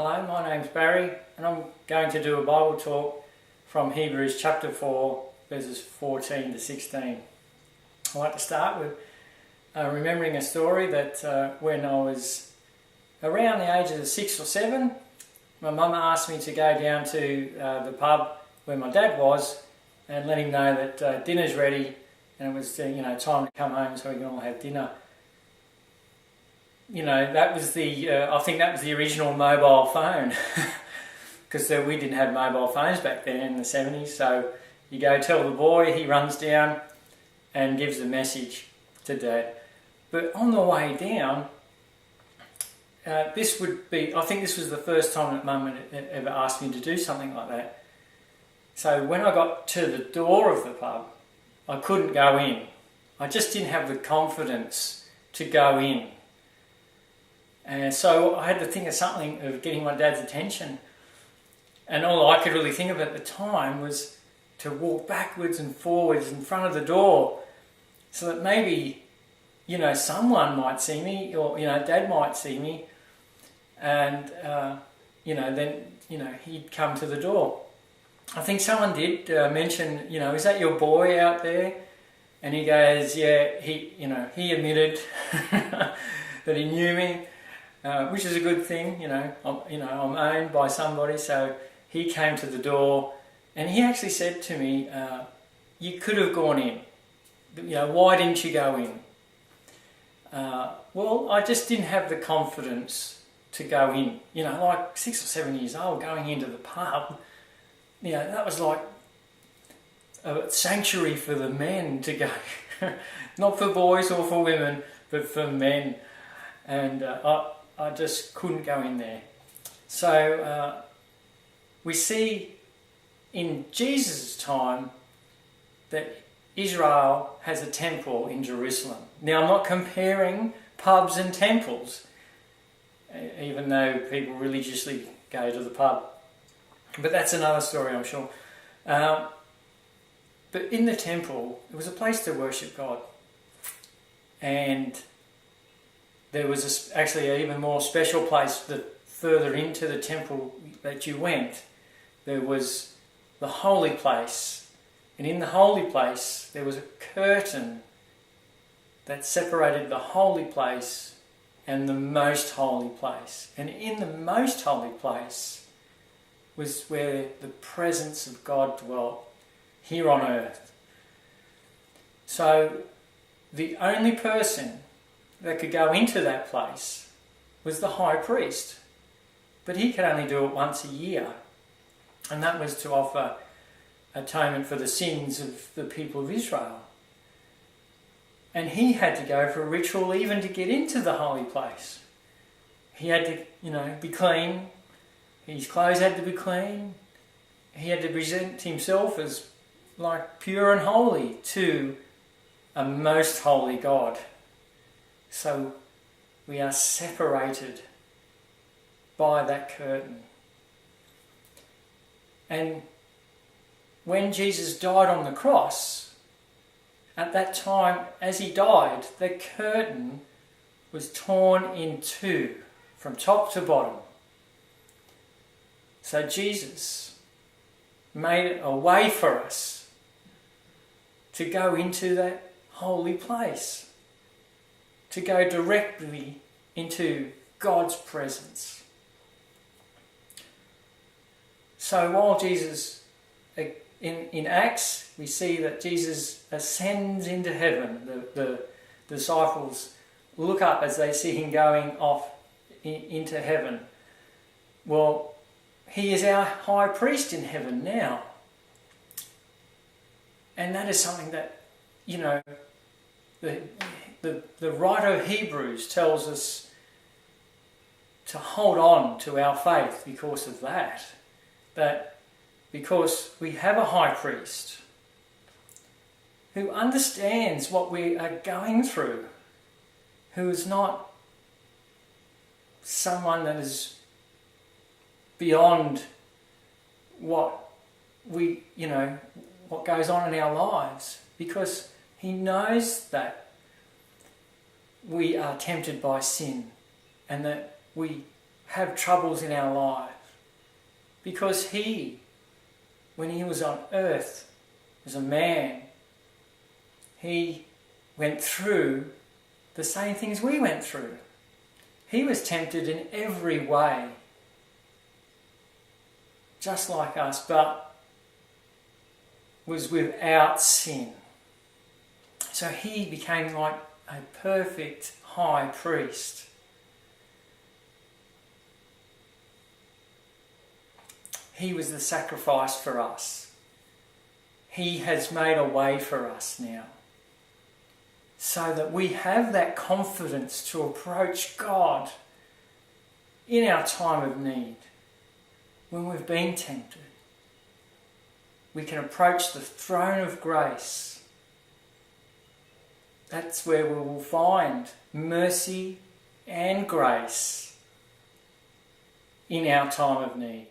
Hello, my name's Barry and I'm going to do a Bible talk from Hebrews chapter 4 verses 14 to 16. I'd like to start with remembering a story that when I was around the ages of 6 or 7, my mum asked me to go down to the pub where my dad was and let him know that dinner's ready and it was time to come home so we can all have dinner. That was I think that was the original mobile phone because we didn't have mobile phones back then in the 70s. So you go tell the boy, he runs down and gives a message to Dad. But on the way down, I think this was the first time that Mum had ever asked me to do something like that. So when I got to the door of the pub, I couldn't go in. I just didn't have the confidence to go in. And so I had to think of something of getting my dad's attention. And all I could really think of at the time was to walk backwards and forwards in front of the door so that maybe, someone might see me or, Dad might see me and, then he'd come to the door. I think someone did mention, is that your boy out there? And he goes, yeah, he admitted that he knew me. Which is a good thing, I'm owned by somebody. So he came to the door and he actually said to me, you could have gone in, why didn't you go in? Well, I just didn't have the confidence to go in, like 6 or 7 years old going into the pub, that was like a sanctuary for the men to go, not for boys or for women, but for men. And I just couldn't go in there. So we see in Jesus' time that Israel has a temple in Jerusalem. Now I'm not comparing pubs and temples, even though people religiously go to the pub. But that's another story, I'm sure. But in the temple, it was a place to worship God. And there was actually an even more special place that further into the temple that you went. There was the holy place. And in the holy place, there was a curtain that separated the holy place and the most holy place. And in the most holy place was where the presence of God dwelt here on earth. So the only person that could go into that place was the high priest. But he could only do it once a year. And that was to offer atonement for the sins of the people of Israel. And he had to go for a ritual even to get into the holy place. He had to, be clean. His clothes had to be clean. He had to present himself as like pure and holy to a most holy God. So we are separated by that curtain. And when Jesus died on the cross, at that time, as he died, the curtain was torn in two, from top to bottom. So Jesus made a way for us to go into that holy place, to go directly into God's presence. So while Jesus, in Acts, we see that Jesus ascends into heaven. The disciples look up as they see him going off into heaven. Well, he is our high priest in heaven now. And that is something that, the writer of Hebrews tells us to hold on to our faith because of that. That because we have a high priest who understands what we are going through, who is not someone that is beyond what what goes on in our lives, because he knows that we are tempted by sin and that we have troubles in our life. Because he, when he was on earth as a man, he went through the same things we went through. He was tempted in every way, just like us, but was without sin. So he became like a perfect high priest. He was the sacrifice for us. He has made a way for us now, so that we have that confidence to approach God in our time of need. When we've been tempted, we can approach the throne of grace. That's where we will find mercy and grace in our time of need.